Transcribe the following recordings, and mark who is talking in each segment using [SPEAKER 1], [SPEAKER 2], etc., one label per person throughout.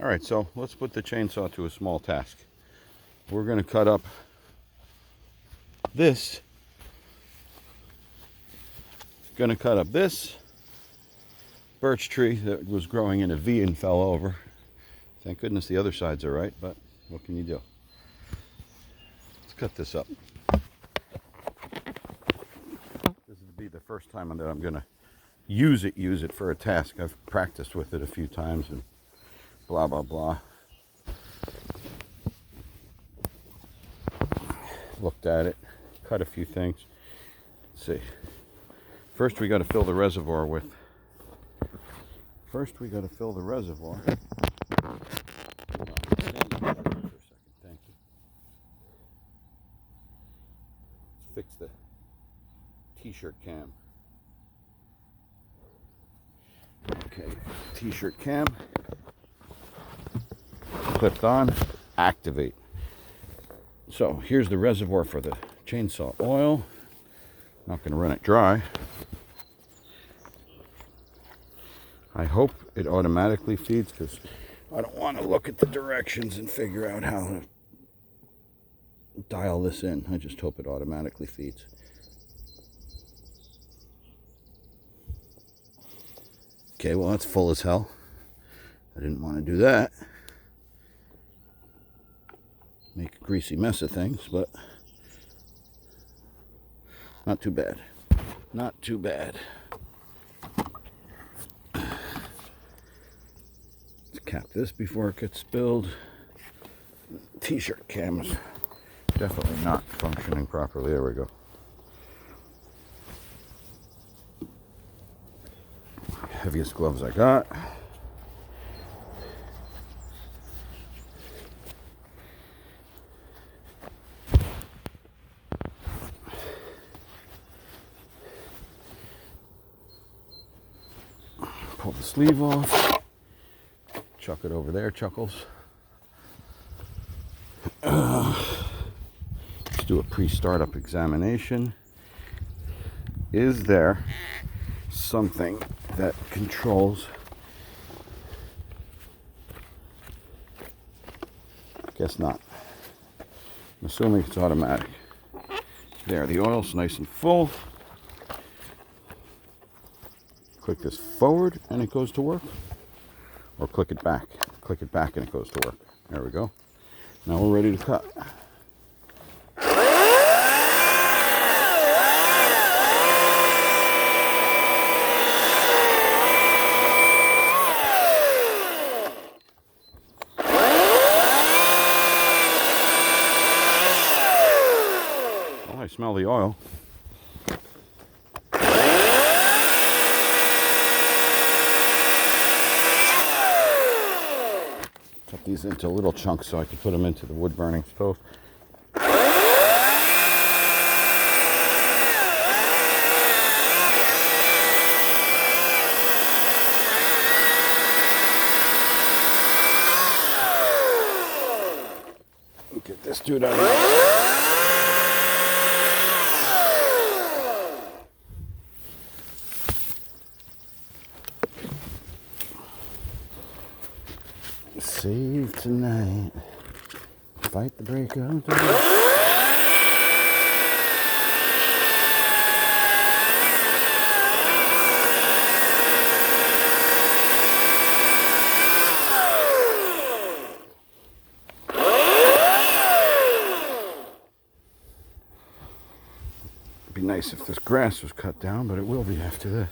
[SPEAKER 1] All right, so let's put the chainsaw to a small task. We're going to cut up this. Going to cut up this birch tree that was growing in a V and fell over. Thank goodness the other sides are right, but what can you do? Let's cut this up. This will be the first time that I'm going to use it for a task. I've practiced with it a few times and blah, blah, blah. Looked at it, cut a few things. Let's see. First, we got to fill the reservoir with. Hold on, stand there for a second. Thank you. Let's fix the t-shirt cam. Okay, t-shirt cam. Clipped on. Activate. So here's the reservoir for the chainsaw oil. Not going to run it dry. I hope it automatically feeds because I don't want to look at the directions and figure out how to dial this in. I just hope it automatically feeds. Okay, well that's full as hell. I didn't want to do that. Make a greasy mess of things, but not too bad. Not too bad. Let's cap this before it gets spilled. T-shirt cam is definitely not functioning properly. There we go. Heaviest gloves I got. Pull the sleeve off. Chuck it over there, Chuckles. Let's do a pre-startup examination. Is there something that controls? Guess not. I'm assuming it's automatic. There, the oil's nice and full. Click this forward and it goes to work. Or click it back. Click it back and it goes to work. There we go. Now we're ready to cut. Oh, I smell the oil. Cut these into little chunks so I can put them into the wood burning stove. Get this dude out of here. Save tonight. Fight the break of day. It'd be nice if this grass was cut down, but it will be after this.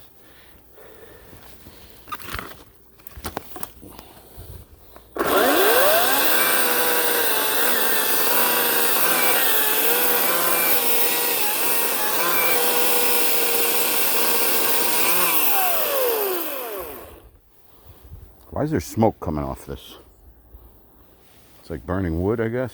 [SPEAKER 1] Why is there smoke coming off this? It's like burning wood, I guess.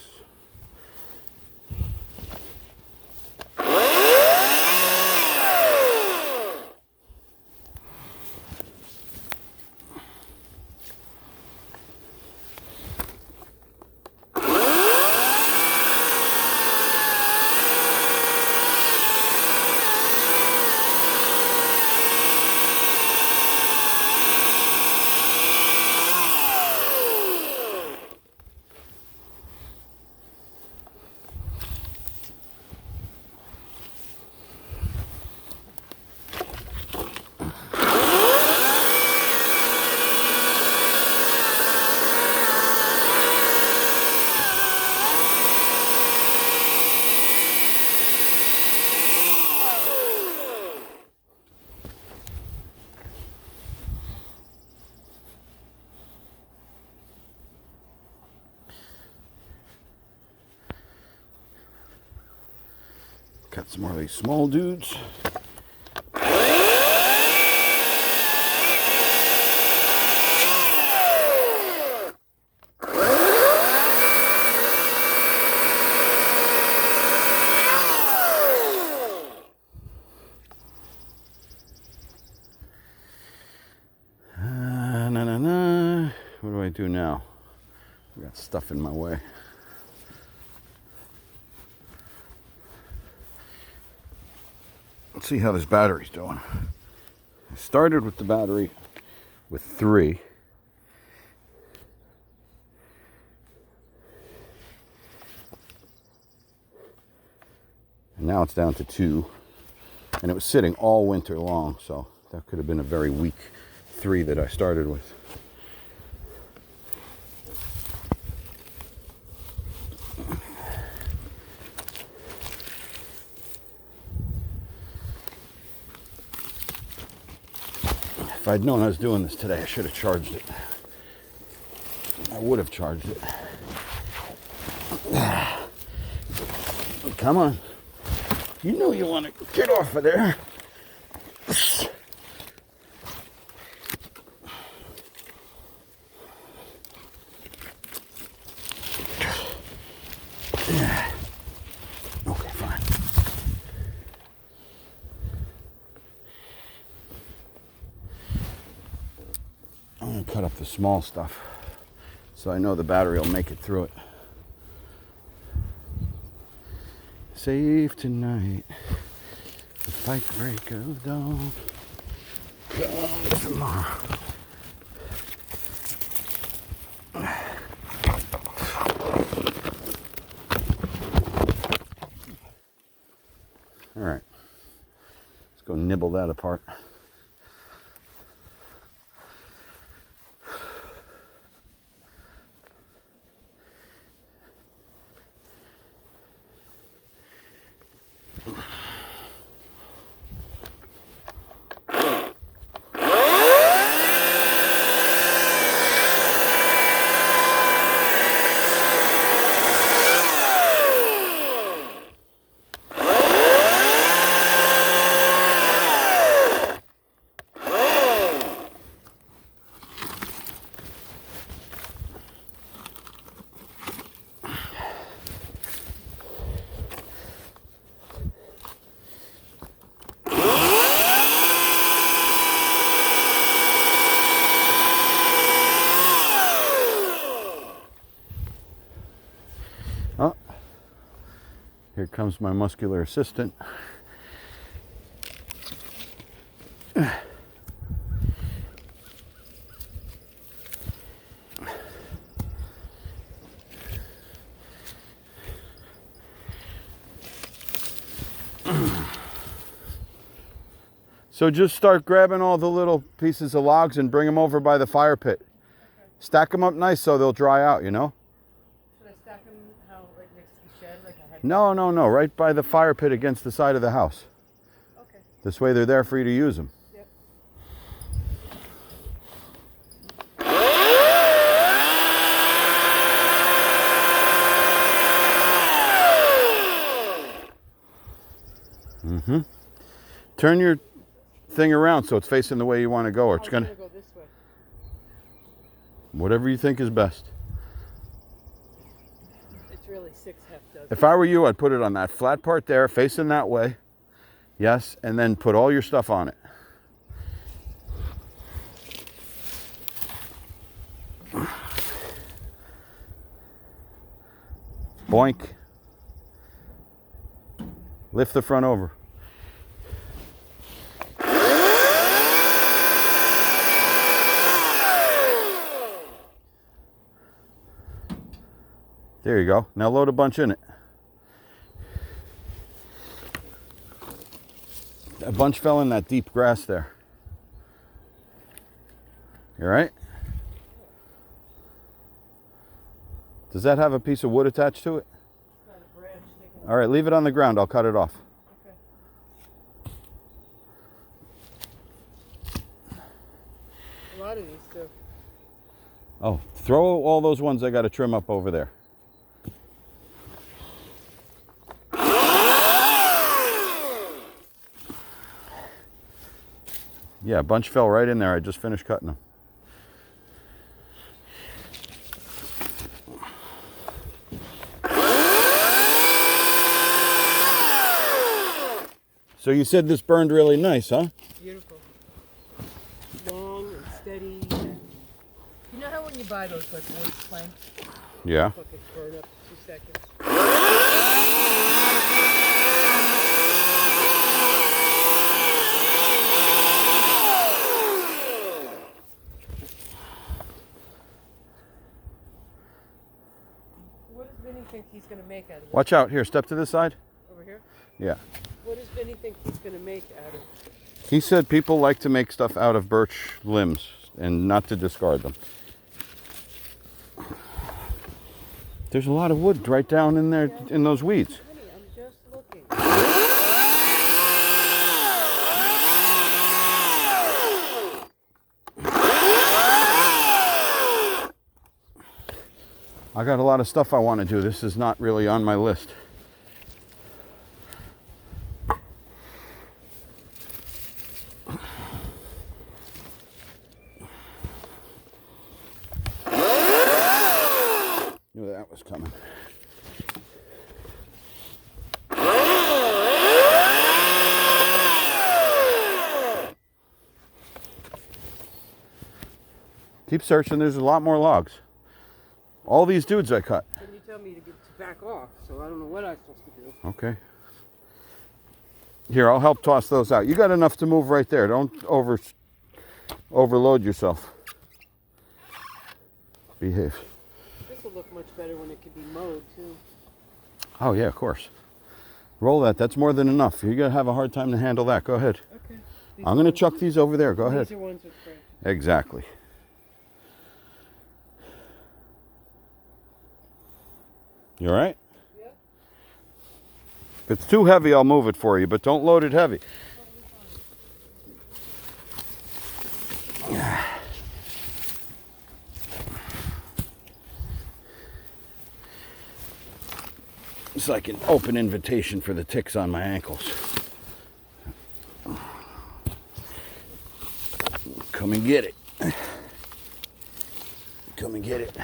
[SPEAKER 1] Cut some more of these small dudes. What do I do now? I got stuff in my way. Let's see how this battery's doing. I started with the battery with 3. And now it's down to 2. And it was sitting all winter long, so that could have been a very weak 3 that I started with. If I'd known I was doing this today, I should have charged it. I would have charged it. Come on. You know you want to get off of there. Okay, fine. I'm going to cut up the small stuff so I know the battery will make it through it. Save tonight, the fight break of dawn, come tomorrow. All right, let's go nibble that apart. Here comes my muscular assistant. So just start grabbing all the little pieces of logs and bring them over by the fire pit. Okay. Stack them up nice so they'll dry out, you know?
[SPEAKER 2] Should I stack them how, like next to the shed? Like I had
[SPEAKER 1] No, right by the fire pit against the side of the house.
[SPEAKER 2] Okay.
[SPEAKER 1] This way they're there for you to use them.
[SPEAKER 2] Yep.
[SPEAKER 1] Mm-hmm. Turn your thing around so it's facing the way you want to go, or it's gonna
[SPEAKER 2] go this way.
[SPEAKER 1] Whatever you think is best.
[SPEAKER 2] It's really 6 heft, doesn't it?
[SPEAKER 1] If I were you, I'd put it on that flat part there, facing that way. Yes, and then put all your stuff on it. Boink. Lift the front over. There you go. Now load a bunch in it. A bunch fell in that deep grass there. You all right? Does that have a piece of wood attached to it?
[SPEAKER 2] Got a branch sticking.
[SPEAKER 1] All right, leave it on the ground. I'll cut it off.
[SPEAKER 2] Okay. A lot of these too.
[SPEAKER 1] Oh, throw all those ones I got to trim up over there. Yeah, a bunch fell right in there. I just finished cutting them. So you said this burned really nice, huh?
[SPEAKER 2] Beautiful. Long and steady. You know how when you buy those like wood planks,
[SPEAKER 1] Yeah.
[SPEAKER 2] fucking burn up in 2 seconds? What does Vinny think he's gonna make out of this?
[SPEAKER 1] Watch out. Here, step to this side.
[SPEAKER 2] Over here?
[SPEAKER 1] Yeah.
[SPEAKER 2] What does Vinny think he's gonna make out of
[SPEAKER 1] He said people like to make stuff out of birch limbs and not to discard them. There's a lot of wood right down in there in those weeds.
[SPEAKER 2] Honey, I'm just looking.
[SPEAKER 1] I got a lot of stuff I want to do. This is not really on my list. Knew that was coming. Keep searching. There's a lot more logs. All these dudes I cut.
[SPEAKER 2] Then you tell me to back off, so I don't know what I'm supposed to do.
[SPEAKER 1] Okay. Here, I'll help toss those out. You got enough to move right there. Don't overload yourself. Behave.
[SPEAKER 2] This will look much better when it can be mowed too.
[SPEAKER 1] Oh yeah, of course. Roll that. That's more than enough. You're gonna have a hard time to handle that. Go ahead.
[SPEAKER 2] Okay.
[SPEAKER 1] I'm gonna chuck these over there. Go ahead.
[SPEAKER 2] These are ones with branches.
[SPEAKER 1] Exactly. You all right?
[SPEAKER 2] Yeah.
[SPEAKER 1] If it's too heavy, I'll move it for you, but don't load it heavy. It's like an open invitation for the ticks on my ankles. Come and get it. Come and get it.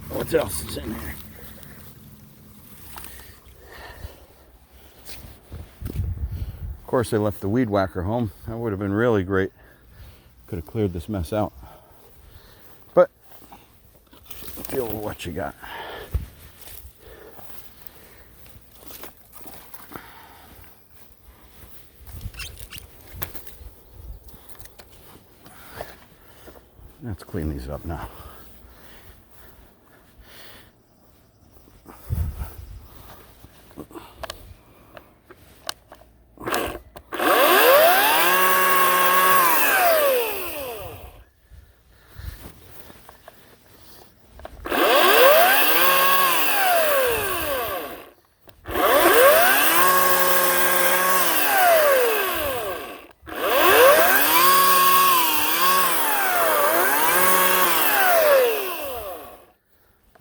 [SPEAKER 1] What else is in there? Of course, they left the weed whacker home. That would have been really great. Could have cleared this mess out. But deal with what you got. Let's clean these up now.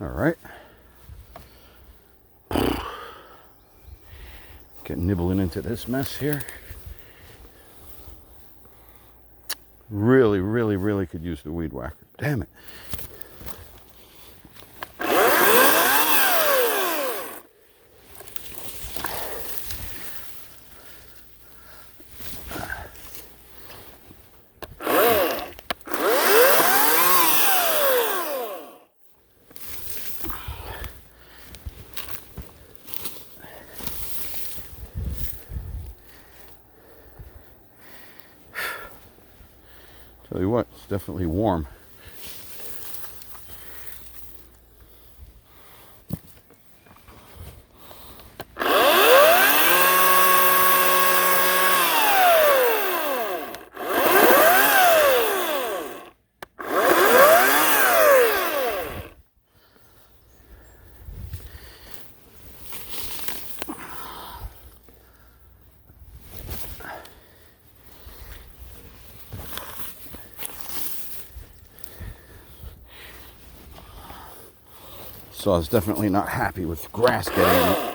[SPEAKER 1] All right. Get nibbling into this mess here. Really, really, really could use the weed whacker. Damn it. Tell you what, it's definitely warm. chainsaw is definitely not happy with grass getting in it.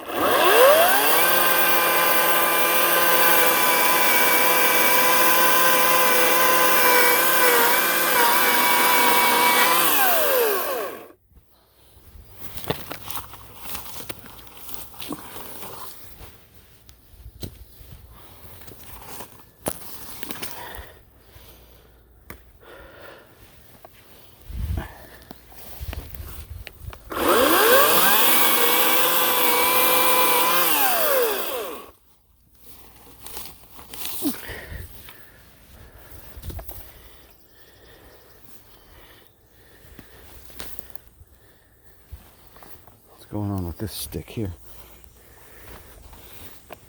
[SPEAKER 1] Going on with this stick here.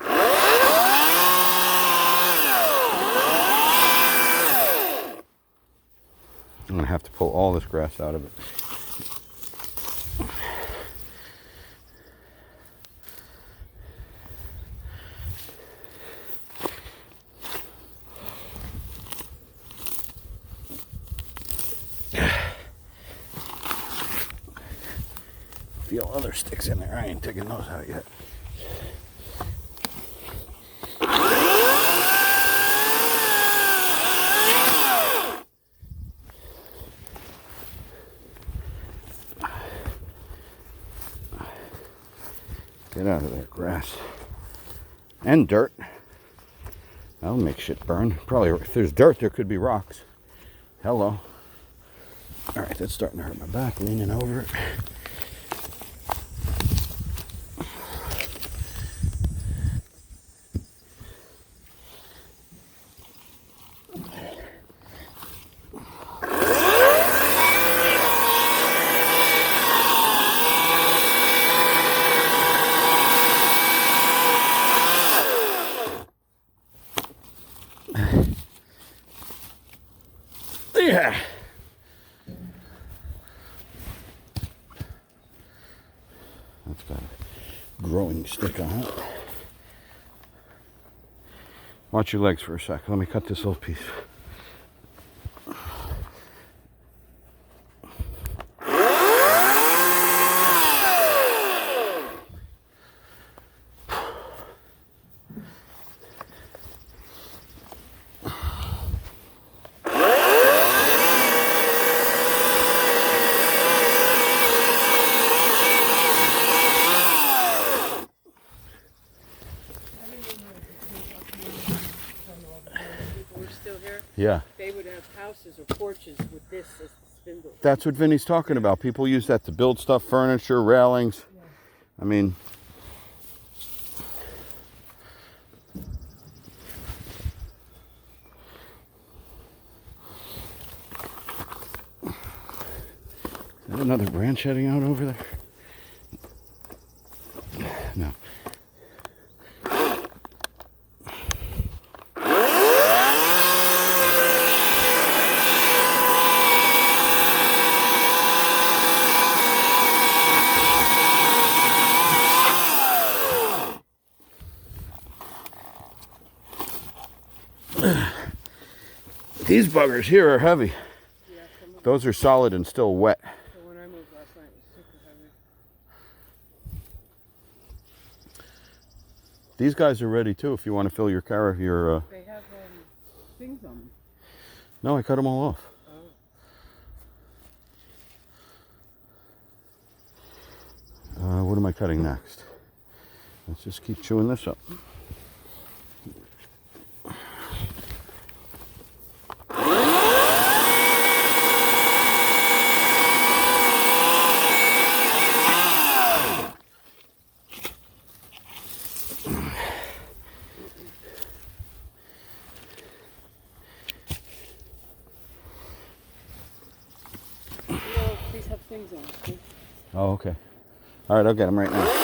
[SPEAKER 1] I'm gonna have to pull all this grass out of it. Feel other sticks in there. I ain't taking those out yet. Get out of there, grass. And dirt. That'll make shit burn. Probably, if there's dirt, there could be rocks. Hello. All right, that's starting to hurt my back, leaning over it. Yeah. That's got a growing stick on it. Watch your legs for a sec. Let me cut this little piece. Yeah.
[SPEAKER 2] They would have houses or porches with this as the spindle.
[SPEAKER 1] That's what Vinny's talking about. People use that to build stuff, furniture, railings.
[SPEAKER 2] Yeah.
[SPEAKER 1] I mean, is that another branch heading out over there? No. These buggers here are heavy.
[SPEAKER 2] Yeah,
[SPEAKER 1] Those are solid and still wet.
[SPEAKER 2] the one I moved last night was super heavy.
[SPEAKER 1] These guys are ready too if you want to fill your car.
[SPEAKER 2] They have things on them.
[SPEAKER 1] No, I cut them all off. What am I cutting next? Let's just keep chewing this up.
[SPEAKER 2] These have things on them.
[SPEAKER 1] Oh, okay. All right, I'll get them right now.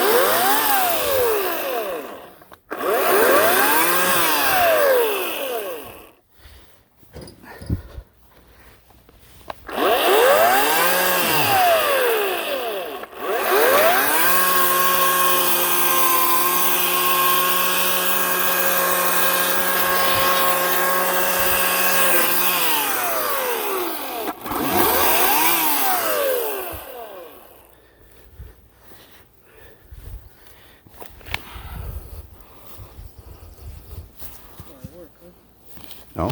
[SPEAKER 1] No?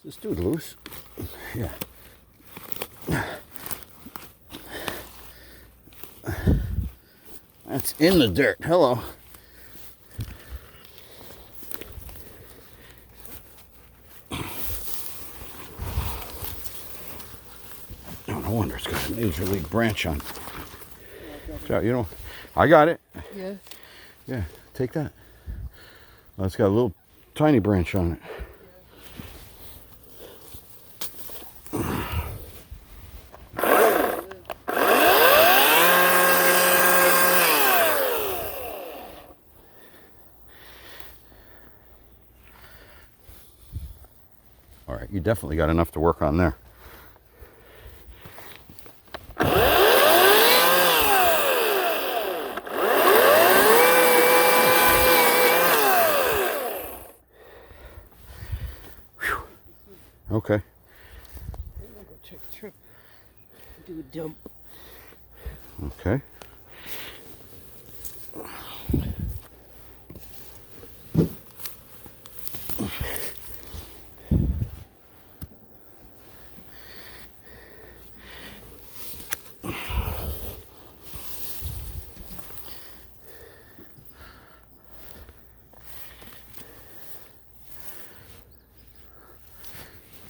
[SPEAKER 1] Is this dude loose? Yeah. That's in the dirt. Hello. Oh, no wonder it's got a major league branch on. So, you know, I got it.
[SPEAKER 2] Yeah.
[SPEAKER 1] Yeah, take that. Oh, it's got a little tiny branch on it. All right, you definitely got enough to work on there. Whew. Okay.
[SPEAKER 2] I'm gonna go check the trip. Do a dump.
[SPEAKER 1] Okay.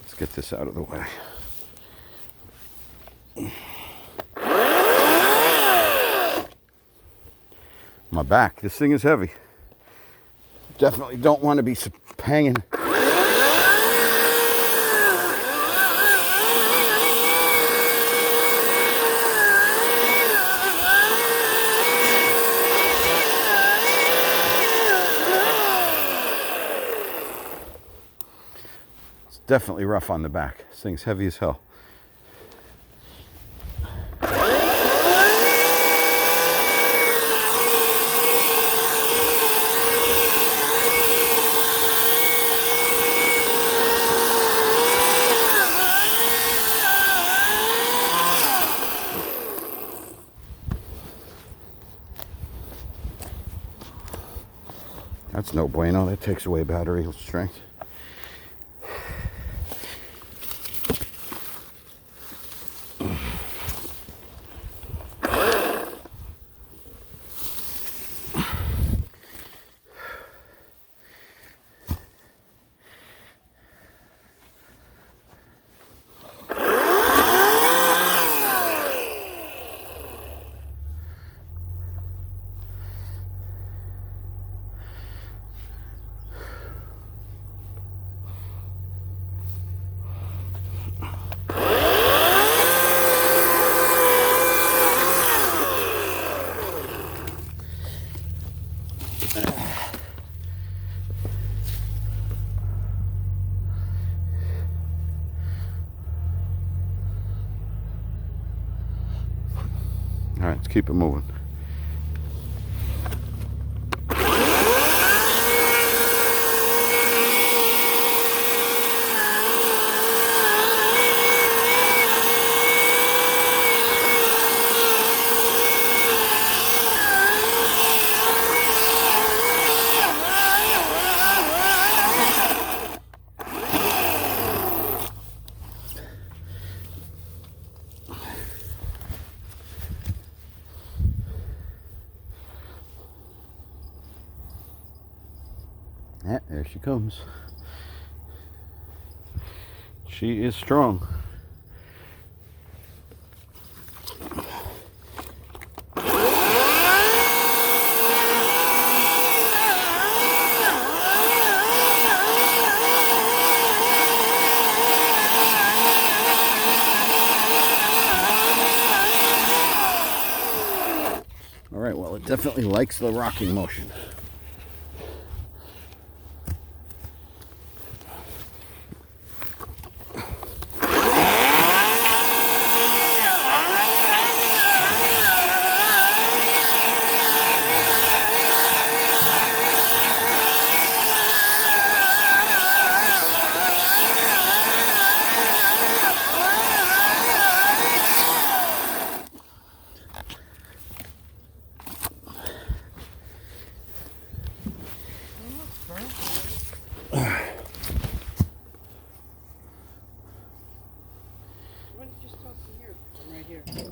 [SPEAKER 1] Let's get this out of the way. My back. This thing is heavy. Definitely don't want to be hanging. It's definitely rough on the back. This thing's heavy as hell. That's no bueno. That takes away battery strength. All right, let's keep it moving. Yeah, there she comes. She is strong. Definitely likes the rocking motion.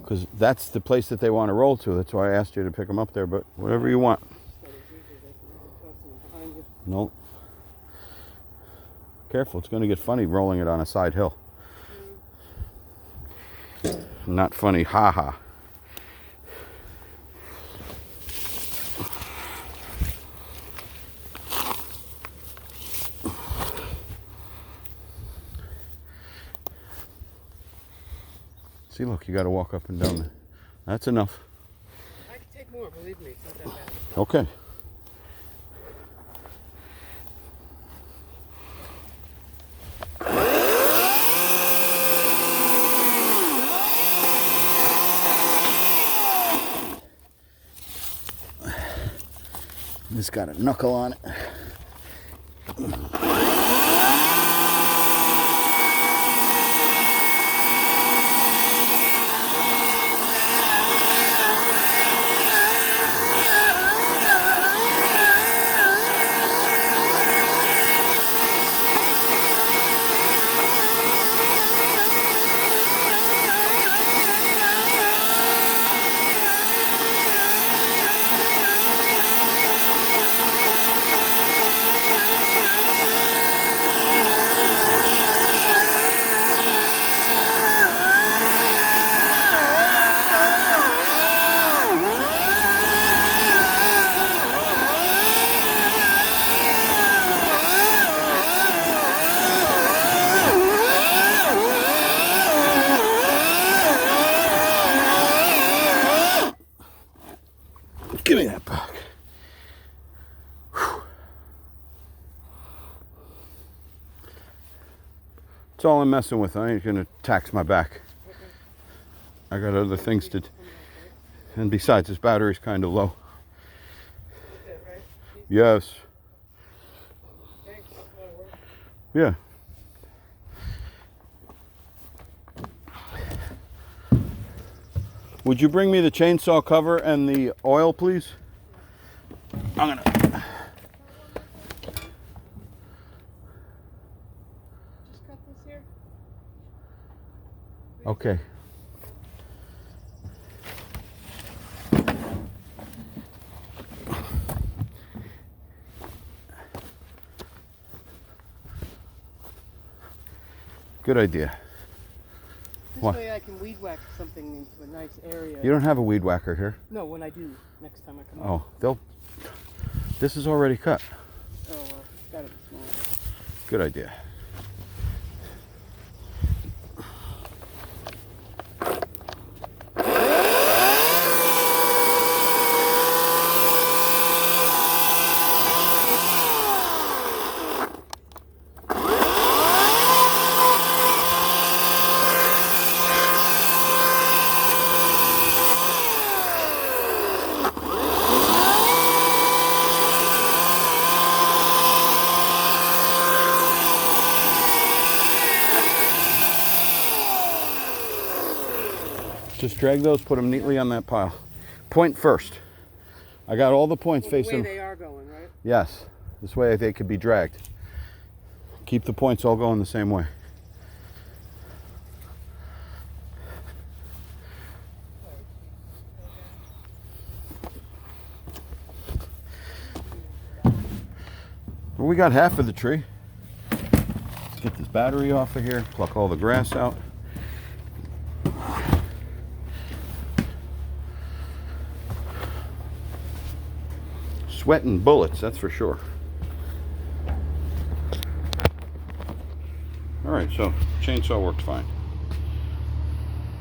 [SPEAKER 1] Because that's the place that they want to roll to. That's why I asked you to pick them up there, but whatever you want. No. Careful, it's going to get funny rolling it on a side hill. Not funny, haha. See, look, you got to walk up and down there. That's enough.
[SPEAKER 2] I can take more, believe me. It's not that bad.
[SPEAKER 1] Okay. This got a knuckle on it. Give me that back. Whew. That's all I'm messing with. I ain't gonna tax my back. I got other things to do. And besides, this battery's kind of low. Yes. Yeah. Would you bring me the chainsaw cover and the oil, please? I'm gonna.
[SPEAKER 2] Just cut this here.
[SPEAKER 1] Okay. Good idea.
[SPEAKER 2] This
[SPEAKER 1] What?
[SPEAKER 2] way I can weed whack something into a nice area.
[SPEAKER 1] You don't have a weed whacker here.
[SPEAKER 2] No, when I do, next time I come
[SPEAKER 1] Oh, they'll. This is already cut.
[SPEAKER 2] Oh, got it small.
[SPEAKER 1] Good idea. Just drag those, put them neatly on that pile. Point first. I got all the points
[SPEAKER 2] The way
[SPEAKER 1] facing.
[SPEAKER 2] they are going, right?
[SPEAKER 1] Yes. This way they could be dragged. Keep the points all going the same way. Well, we got half of the tree. Let's get this battery off of here, pluck all the grass out. Sweating bullets, that's for sure. All right, so chainsaw worked fine.